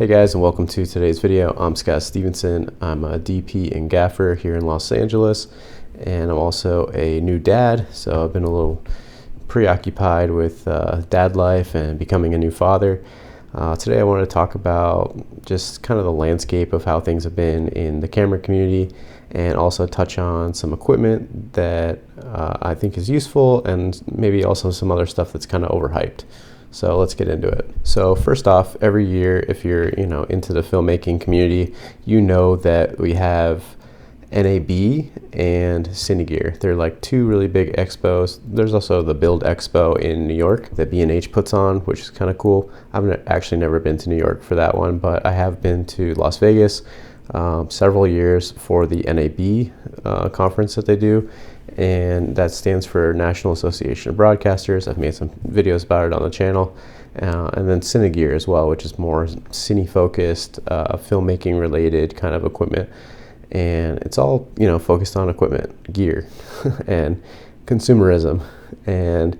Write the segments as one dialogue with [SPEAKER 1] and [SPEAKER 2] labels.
[SPEAKER 1] Hey guys, and welcome to today's video. I'm Scott Stevenson. I'm a DP and gaffer here in Los Angeles, and I'm also a new dad, so I've been a little preoccupied with dad life and becoming a new father. Today I want to talk about just kind of the landscape of how things have been in the camera community, and also touch on some equipment that I think is useful, and maybe also some other stuff that's kind of overhyped. So let's get into it. So first off, every year, if you're into the filmmaking community, you know that we have NAB and Cinegear. They're like two really big expos. There's also the Build Expo in New York that B&H puts on, which is kind of cool. I've actually never been to New York for that one, but I have been to Las Vegas several years for the NAB conference that they do, and that stands for National Association of Broadcasters. I've made some videos about it on the channel. And then Cinegear as well, which is more cine-focused, filmmaking related kind of equipment. And it's all, focused on equipment, gear, and consumerism. And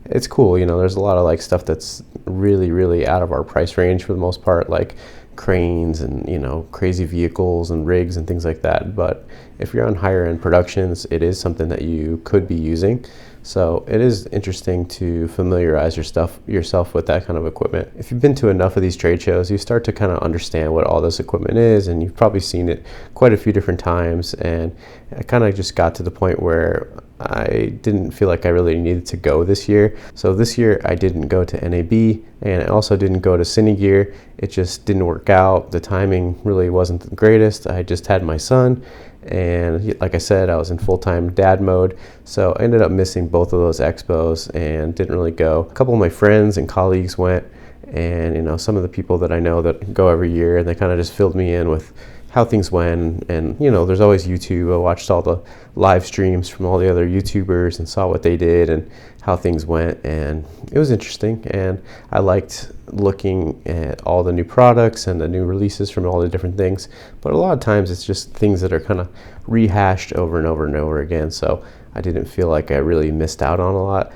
[SPEAKER 1] it's cool, there's a lot of stuff that's really, really out of our price range for the most part, like cranes and crazy vehicles and rigs and things like that. But if you're on higher end productions, it is something that you could be using. So it is interesting to familiarize yourself with that kind of equipment. If you've been to enough of these trade shows, you start to kind of understand what all this equipment is, and you've probably seen it quite a few different times. And I kind of just got to the point where I didn't feel like I really needed to go this year. So this year I didn't go to NAB, and I also didn't go to Cinegear. It just didn't work out. The timing really wasn't the greatest. I just had my son, and like I said, I was in full-time dad mode, so I ended up missing both of those expos and didn't really go. A couple of my friends and colleagues went, and some of the people that I know that go every year, and they kind of just filled me in with how things went. And there's always YouTube. I watched all the live streams from all the other YouTubers and saw what they did and how things went, and it was interesting. And I liked looking at all the new products and the new releases from all the different things, but a lot of times it's just things that are kind of rehashed over and over and over again. So I didn't feel like I really missed out on a lot.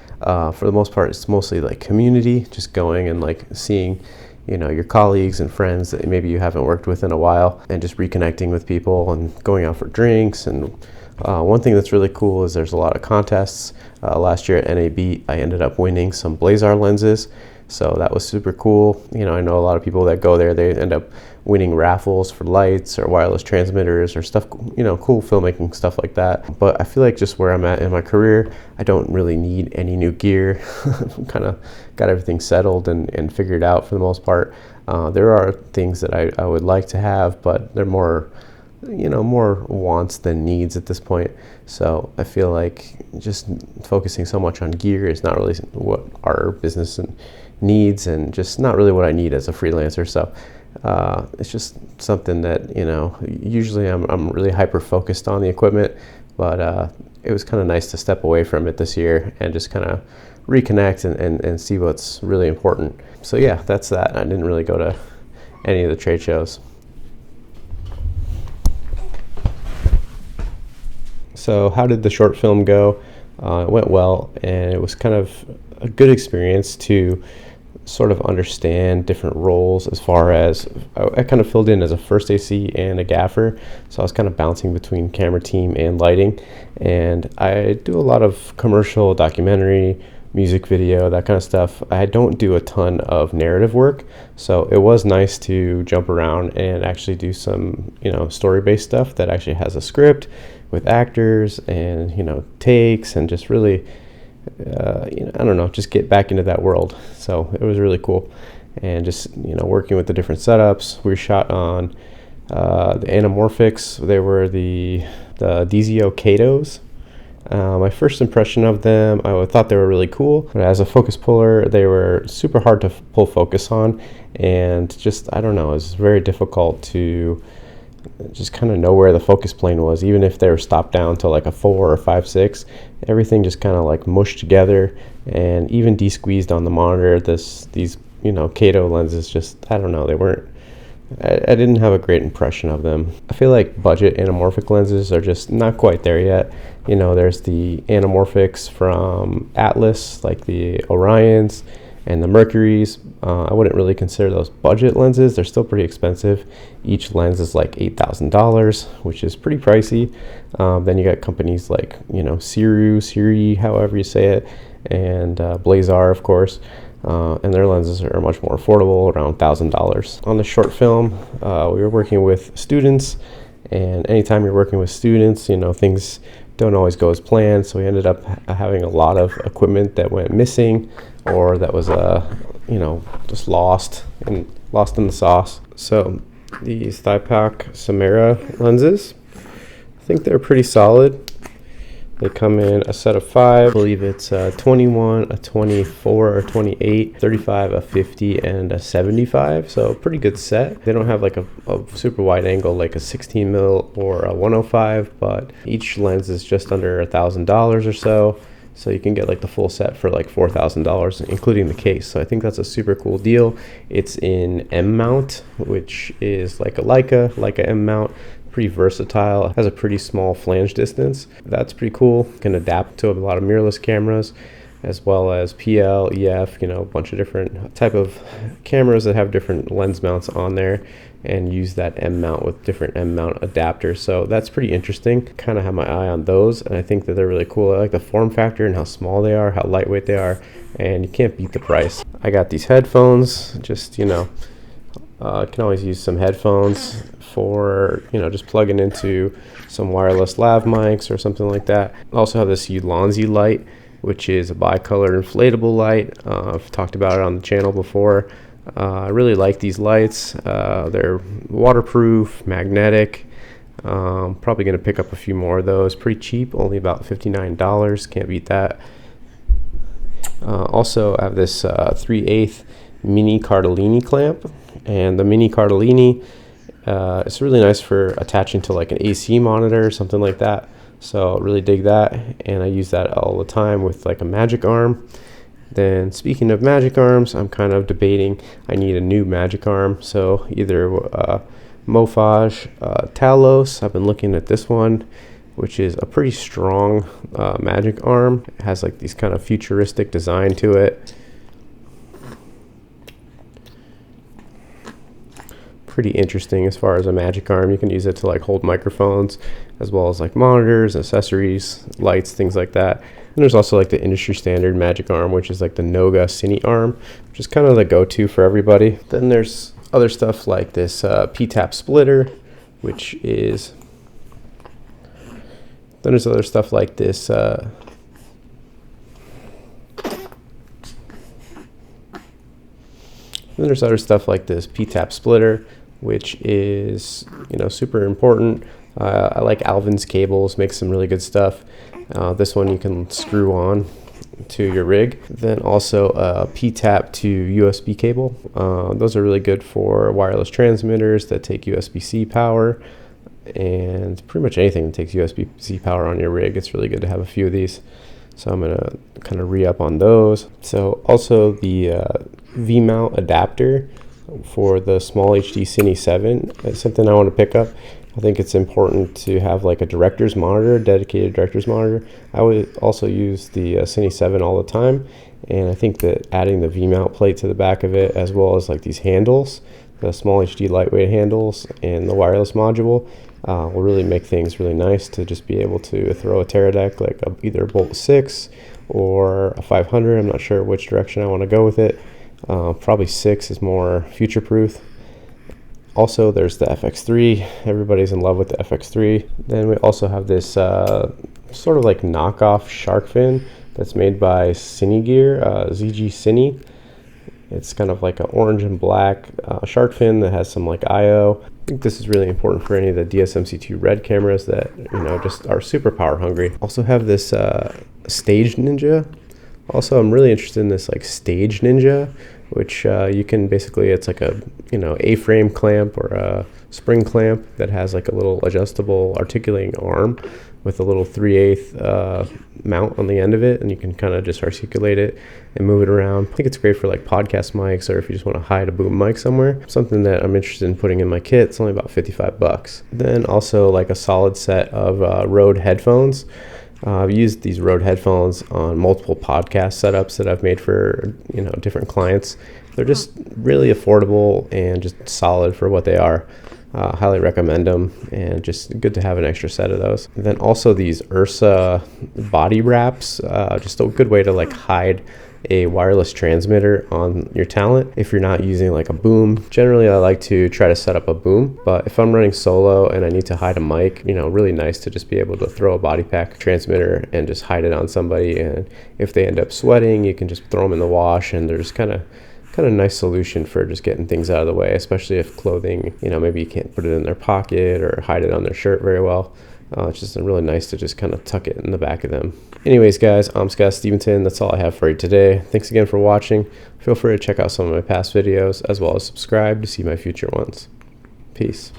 [SPEAKER 1] For the most part, it's mostly like community, just going and seeing your colleagues and friends that maybe you haven't worked with in a while, and just reconnecting with people and going out for drinks. And one thing that's really cool is there's a lot of contests. Last year at NAB, I ended up winning some Blazar lenses, so that was super cool. I know a lot of people that go there, they end up winning raffles for lights or wireless transmitters or stuff, cool filmmaking stuff like that. But I feel like just where I'm at in my career, I don't really need any new gear. Kind of got everything settled and figured out for the most part. There are things that I would like to have, but they're more wants than needs at this point. So I feel like just focusing so much on gear is not really what our business needs, and just not really what I need as a freelancer. So it's just something that usually I'm really hyper focused on the equipment, but it was kind of nice to step away from it this year and just kind of reconnect and see what's really important. So yeah, that's that. I didn't really go to any of the trade shows. So how did the short film go? It went well, and it was kind of a good experience to sort of understand different roles. As far as I kind of filled in as a first AC and a gaffer, so I was kind of bouncing between camera team and lighting. And I do a lot of commercial, documentary, music video, that kind of stuff. I don't do a ton of narrative work, so it was nice to jump around and actually do some story-based stuff that actually has a script with actors and takes, and just really I don't know, just get back into that world. So it was really cool, and just working with the different setups. We shot on the anamorphics. They were the DZO Katos. My first impression of them, I thought they were really cool, but as a focus puller, they were super hard to pull focus on, and just, I don't know, it was very difficult to just kind of know where the focus plane was. Even if they were stopped down to like a 4 or 5/6, everything just kind of mushed together, and even de-squeezed on the monitor. These Kato lenses, just, I don't know, they weren't, I didn't have a great impression of them. I feel like budget anamorphic lenses are just not quite there yet. There's the anamorphics from Atlas, like the Orions, And the Mercuries, I wouldn't really consider those budget lenses. They're still pretty expensive. Each lens is like $8,000, which is pretty pricey. Then you got companies like, Siri, however you say it, and Blazar, of course. And their lenses are much more affordable, around $1,000. On the short film, we were working with students, and anytime you're working with students, things don't always go as planned. So we ended up having a lot of equipment that went missing, or that was just lost in the sauce. So these Thighpack Samara lenses, I think they're pretty solid. They come in a set of 5. I believe it's a 21, a 24, a 28, 35, a 50, and a 75. So pretty good set. They don't have like a super wide angle like a 16 mil or a 105, but each lens is just under $1,000 or so. So you can get like the full set for like $4,000, including the case. So I think that's a super cool deal. It's in M mount, which is like a Leica M mount. Pretty versatile, has a pretty small flange distance. That's pretty cool. Can adapt to a lot of mirrorless cameras, as well as PL, EF, a bunch of different type of cameras that have different lens mounts on there, and use that M mount with different M mount adapters. So that's pretty interesting. Kind of have my eye on those, and I think that they're really cool. I like the form factor and how small they are, how lightweight they are, and you can't beat the price. I got these headphones, just can always use some headphones for just plugging into some wireless lav mics or something like that. I also have this Ulanzi light, which is a bicolor inflatable light. I've talked about it on the channel before. I really like these lights. They're waterproof, magnetic. Probably going to pick up a few more of those. Pretty cheap, only about $59. Can't beat that. Also, I have this 3/8 mini Cardellini clamp, and the mini Cardellini, it's really nice for attaching to like an AC monitor or something like that. So really dig that, and I use that all the time with like a magic arm. Then speaking of magic arms, I'm kind of debating, I need a new magic arm. So either Mofage Talos, I've been looking at this one, which is a pretty strong magic arm. It has like these kind of futuristic design to it. Pretty interesting as far as a magic arm. You can use it to like hold microphones, as well as like monitors, accessories, lights, things like that. And there's also like the industry standard magic arm, which is like the Noga Cine arm, which is kind of the go-to for everybody. Then there's other stuff like this P-tap splitter, which is, then there's other stuff like this P-tap splitter, which is super important. I like Alvin's cables, makes some really good stuff. This one you can screw on to your rig. Then also a P-tap to USB cable. Those are really good for wireless transmitters that take USB-C power, and pretty much anything that takes USB-C power on your rig. It's really good to have a few of these. So I'm gonna kind of re-up on those. So also the V-mount adapter for the small HD Cine 7 is something I want to pick up. I think it's important to have like a director's monitor, dedicated director's monitor. I would also use the Cine 7 all the time, and I think that adding the V-mount plate to the back of it, as well as like these handles, the small HD lightweight handles and the wireless module, will really make things really nice to just be able to throw a Teradek like either a Bolt 6 or a 500. I'm not sure which direction I want to go with it. Probably 6 is more future-proof. Also, there's the FX3. Everybody's in love with the FX3. Then we also have this sort of like knockoff shark fin that's made by Cine Gear, ZG Cine. It's kind of like an orange and black shark fin that has some like I/O. I think this is really important for any of the DSMC2 Red cameras that just are super power hungry. Also have this Stage Ninja. Also, I'm really interested in this like Stage Ninja, which you can basically, it's like a A-frame clamp or a spring clamp that has like a little adjustable articulating arm with a little 3/8 mount on the end of it, and you can kind of just articulate it and move it around. I think it's great for like podcast mics, or if you just want to hide a boom mic somewhere. Something that I'm interested in putting in my kit. It's only about $55. Then also like a solid set of Rode headphones. I've used these Rode headphones on multiple podcast setups that I've made for different clients. They're just really affordable and just solid for what they are. Highly recommend them, and just good to have an extra set of those. And then also these Ursa body wraps, just a good way to like hide a wireless transmitter on your Talent if you're not using like a boom. Generally, I like to try to set up a boom, but if I'm running solo and I need to hide a mic, really nice to just be able to throw a body pack transmitter and just hide it on somebody. And if they end up sweating, you can just throw them in the wash, and there's kind of nice solution for just getting things out of the way, especially if clothing, maybe you can't put it in their pocket or hide it on their shirt very well. It's just really nice to just kind of tuck it in the back of them. Anyways, guys, I'm Scott Stevenson. That's all I have for you today. Thanks again for watching. Feel free to check out some of my past videos as well as subscribe to see my future ones. Peace.